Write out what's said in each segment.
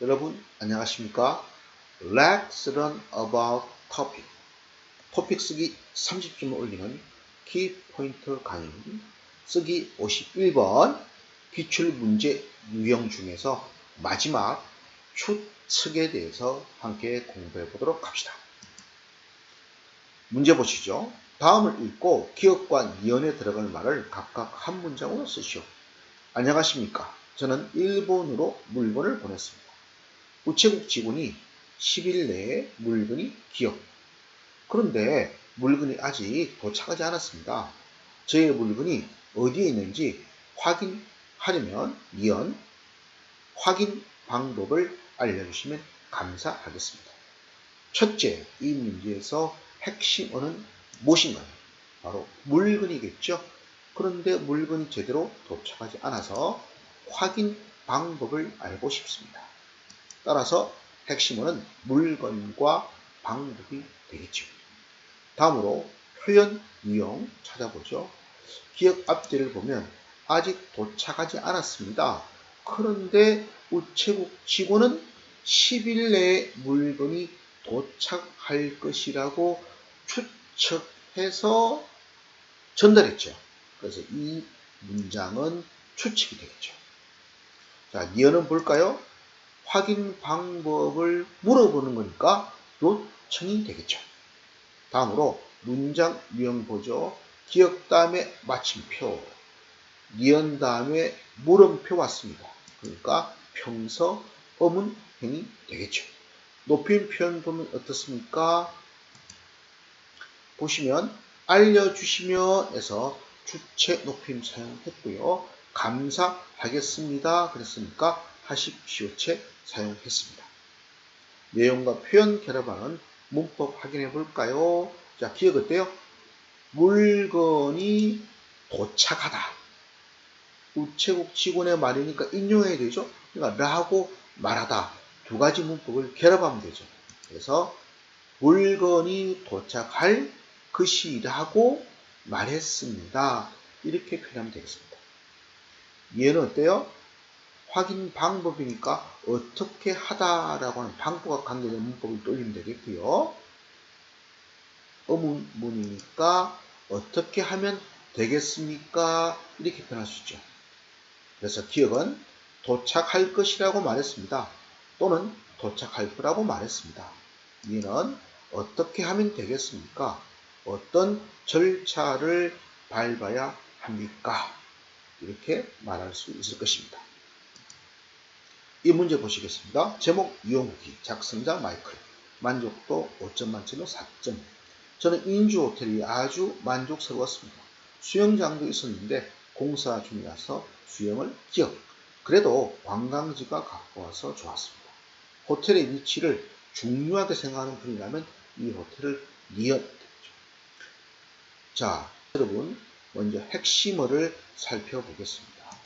여러분 안녕하십니까? Let's learn about topic. 토픽 쓰기 30점을 올리는 키포인트 강의 쓰기 51번 기출문제 유형 중에서 마지막 추측에 대해서 함께 공부해 보도록 합시다. 문제 보시죠. 다음을 읽고 기억과 이언에 들어갈 말을 각각 한 문장으로 쓰시오. 안녕하십니까? 저는 일본으로 물건을 보냈습니다. 우체국 직원이 10일 내에 물건이 기억. 그런데 물건이 아직 도착하지 않았습니다. 저의 물건이 어디에 있는지 확인하려면 이언 확인 방법을 알려주시면 감사하겠습니다. 첫째, 이 문제에서 핵심어는 무엇인가요? 바로 물건이겠죠. 그런데 물건이 제대로 도착하지 않아서 확인 방법을 알고 싶습니다. 따라서 핵심어는 물건과 방법이 되겠죠. 다음으로 표현 유형 찾아보죠. 기억 앞뒤를 보면 아직 도착하지 않았습니다. 그런데 우체국 직원은 10일 내에 물건이 도착할 것이라고 추측해서 전달했죠. 그래서 이 문장은 추측이 되겠죠. 자, 니은은 볼까요? 확인 방법을 물어보는 거니까 요청이 되겠죠. 다음으로 문장 유형 보죠. 기억 다음에 마침표, 니은 다음에 물음표 왔습니다. 그러니까 평서, 어문형이 되겠죠. 높임 표현 보면 어떻습니까? 보시면 알려주시면 에서 주체 높임 사용했고요. 감사하겠습니다. 그랬으니까 하십시오체 사용했습니다. 내용과 표현 결합하는 문법 확인해 볼까요? 자, 기억 어때요? 물건이 도착하다. 우체국 직원의 말이니까 인용해야 되죠? 그러니까 라고 말하다. 두 가지 문법을 결합하면 되죠. 그래서 물건이 도착할 것이라고 말했습니다. 이렇게 표현하면 되겠습니다. 얘는 어때요? 확인 방법이니까 어떻게 하다라고 하는 방법과 관계된 문법을 떠올리면 되겠고요. 의문문이니까 어떻게 하면 되겠습니까? 이렇게 표현할 수 있죠. 그래서 기억은 도착할 것이라고 말했습니다. 또는 도착할 거라고 말했습니다. 이는 어떻게 하면 되겠습니까? 어떤 절차를 밟아야 합니까? 이렇게 말할 수 있을 것입니다. 이 문제 보시겠습니다. 제목 이용후기 작성자 마이클 만족도 5점 만점에 4점. 저는 인주 호텔이 아주 만족스러웠습니다. 수영장도 있었는데 공사 중이라서 수영을 기억. 그래도 관광지가 가까워서 좋았습니다. 호텔의 위치를 중요하게 생각하는 분이라면 이 호텔을 니은. 자, 여러분 먼저 핵심어를 살펴보겠습니다.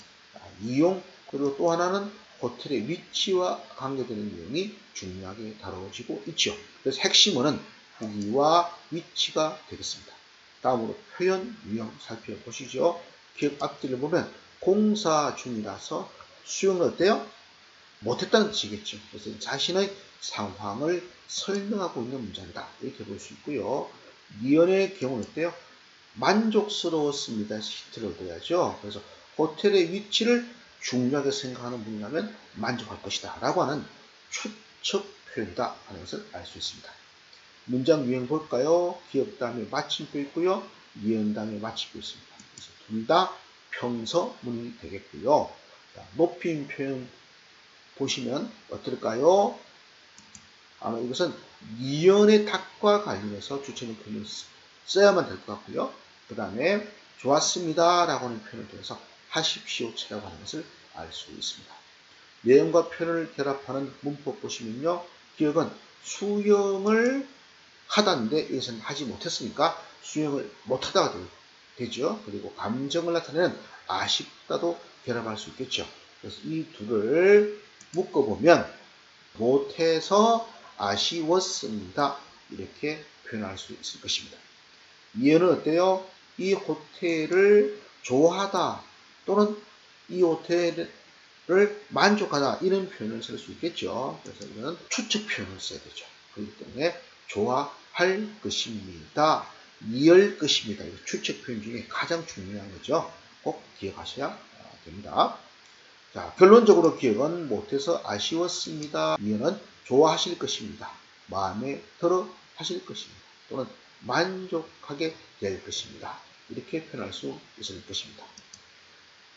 이용 그리고 또 하나는 호텔의 위치와 관계되는 내용이 중요하게 다뤄지고 있죠. 그래서 핵심어는 후기와 위치가 되겠습니다. 다음으로 표현 유형 살펴보시죠. 기억 앞뒤를 보면 공사 중이라서 수용은 어때요? 못했다는 뜻이겠죠. 그래서 자신의 상황을 설명하고 있는 문장이다. 이렇게 볼 수 있고요. 니은의 경우는 어때요? 만족스러웠습니다. 시트를 얻어야죠. 그래서 호텔의 위치를 중요하게 생각하는 분이라면 만족할 것이다. 라고 하는 추측 표현이다. 하는 것을 알 수 있습니다. 문장 유형 볼까요? 기억 다음에 마침표 있고요. 니은 다음에 마침표 있습니다. 그래서 둘 다 평서문이 되겠고요. 높임 표현 보시면 어떨까요? 아마 이것은 니은의 탁과 관련해서 주체는 표현을 써야만 될 것 같고요. 그 다음에 좋았습니다 라고 하는 표현을 통해서 하십시오체라고 하는 것을 알 수 있습니다. 내용과 표현을 결합하는 문법 보시면요. 기억은 수영을 하다인데 여기서는 하지 못했으니까 수영을 못하다가 되죠. 그리고 감정을 나타내는 아쉽다도 결합할 수 있겠죠. 그래서 이 둘을 묶어보면 못해서 아쉬웠습니다. 이렇게 표현할 수 있을 것입니다. 이해는 어때요? 이 호텔을 좋아하다 또는 이 호텔 만족하다 이런 표현을 쓸 수 있겠죠. 그래서 이거는 추측 표현을 써야 되죠. 그렇기 때문에 좋아할 것입니다. 이할 것입니다. 이 추측 표현 중에 가장 중요한 거죠. 꼭 기억하셔야 됩니다. 자, 결론적으로 기억은 못해서 아쉬웠습니다. 이해는 좋아하실 것입니다. 마음에 들어 하실 것입니다. 또는 만족하게 될 것입니다. 이렇게 표현할 수 있을 것입니다.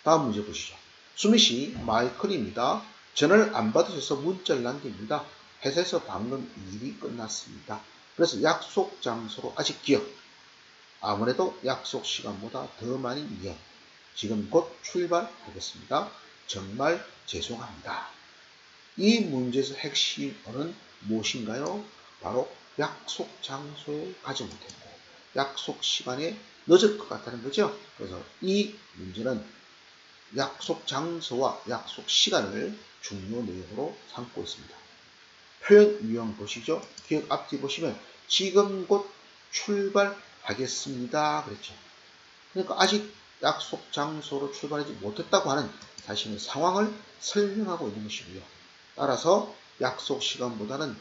다음 문제 보시죠. 수미씨, 마이클입니다. 전화를 안 받으셔서 문자를 남깁니다. 회사에서 방금 일이 끝났습니다. 그래서 약속 장소로 아직 기억. 아무래도 약속 시간보다 더 많이 미연. 지금 곧 출발하겠습니다. 정말 죄송합니다. 이 문제에서 핵심어는 무엇인가요? 바로 약속 장소에 가지 못했고 약속 시간에 늦을 것 같다는 거죠. 그래서 이 문제는 약속 장소와 약속 시간을 중요 내용으로 삼고 있습니다. 표현 유형 보시죠. 기억 앞뒤 보시면 지금 곧 출발하겠습니다. 그랬죠. 그러니까 아직 약속 장소로 출발하지 못했다고 하는 자신의 상황을 설명하고 있는 것이고요. 따라서 약속 시간보다는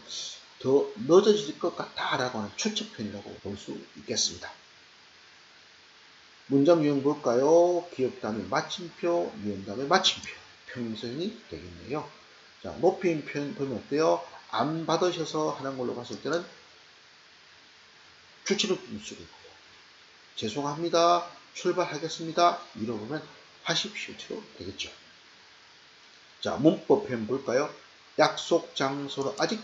더 늦어질 것 같다라고 하는 추측 표현이라고 볼 수 있겠습니다. 문장 유형 볼까요? 기억 다음에 마침표, 니은 다음에 마침표. 평행선이 되겠네요. 자, 높임 표현 보면 어때요? 안 받으셔서 하는 걸로 봤을 때는 추측을 쓰고 있고요. 죄송합니다. 출발하겠습니다. 이러고 보면 하십시오로 되겠죠. 자, 문법 표현 볼까요? 약속 장소로 아직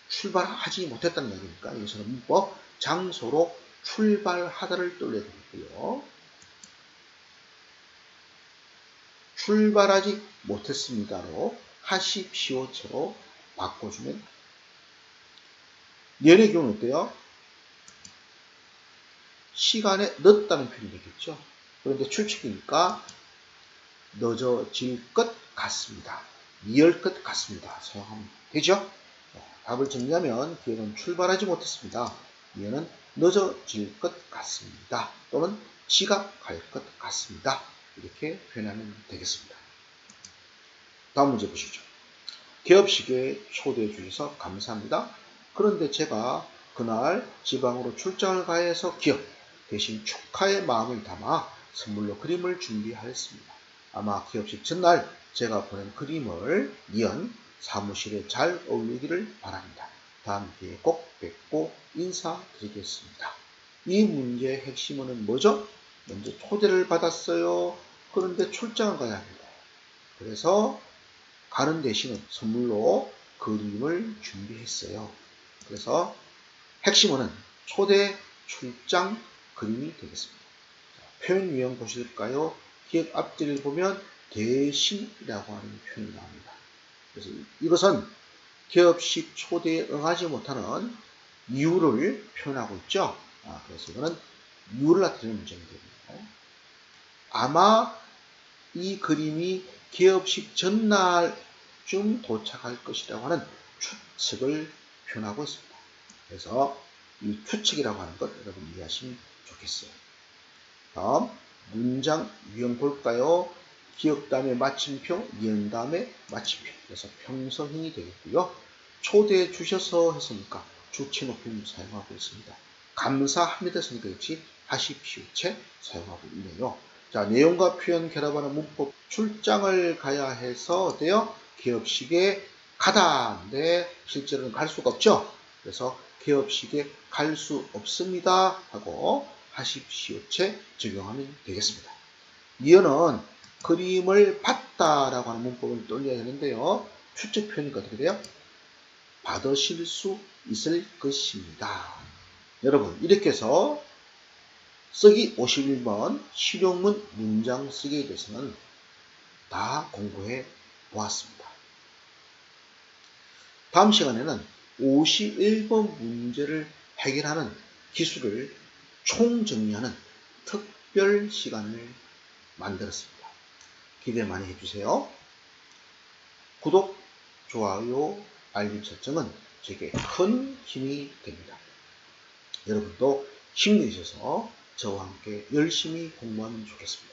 출발하지 못했다는 얘기니까 여기서는 문법 장소로 출발하다를 돌려야 되겠고요. 출발하지 못했습니다로 하십시오처로 바꿔주면 연의 경우는 어때요? 시간에 늦다는 표현이 되겠죠. 그런데 추측이니까 늦어질 것 같습니다. 미할 것 같습니다. 사용하면 되죠? 답을 정리하면 기억은 출발하지 못했습니다. 미연은 늦어질 것 같습니다. 또는 지각할 것 같습니다. 이렇게 표현하면 되겠습니다. 다음 문제 보시죠. 개업식에 초대해 주셔서 감사합니다. 그런데 제가 그날 지방으로 출장을 가야 해서 기업 대신 축하의 마음을 담아 선물로 그림을 준비하였습니다. 아마 기업식 전날 제가 보낸 그림을 니은 사무실에 잘 어울리기를 바랍니다. 다음 기회에 꼭 뵙고 인사드리겠습니다. 이 문제의 핵심은 뭐죠? 먼저 초대를 받았어요. 그런데 출장을 가야 합니다. 그래서 가는 대신에 선물로 그림을 준비했어요. 그래서 핵심어는 초대, 출장, 그림이 되겠습니다. 표현 유형 보실까요? 기억 앞뒤를 보면 대신이라고 하는 표현이 나옵니다. 그래서 이것은 기업식 초대에 응하지 못하는 이유를 표현하고 있죠. 그래서 이거는 이유를 나타내는 문장이 됩니다. 아마 이 그림이 기업식 전날쯤 도착할 것이라고 하는 추측을 표현하고 있습니다. 그래서 이 추측이라고 하는 것 여러분 이해하시면 좋겠어요. 다음 문장 유형 볼까요? 기억 다음에 마침표, 니은 다음에 마침표. 그래서 평서형이 되겠고요. 초대해 주셔서 했으니까 주체 높임 사용하고 있습니다. 감사합니다 했으니까 역시 하십시오 채 사용하고 있네요. 자, 내용과 표현 결합하는 문법 출장을 가야 해서 어때요? 기업식에 가다인데 실제로는 갈 수가 없죠. 그래서 기업식에 갈 수 없습니다 하고 하십시오 채 적용하면 되겠습니다. 이어는 그림을 봤다라고 하는 문법을 떠올려야 되는데요. 추측 표현이니까 어떻게 돼요? 받으실 수 있을 것입니다. 여러분 이렇게 해서 쓰기 51번 실용문 문장 쓰기에 대해서는 다 공부해 보았습니다. 다음 시간에는 51번 문제를 해결하는 기술을 총정리하는 특별 시간을 만들었습니다. 기대 많이 해주세요. 구독, 좋아요, 알림 설정은 제게 큰 힘이 됩니다. 여러분도 힘내셔서 저와 함께 열심히 공부하면 좋겠습니다.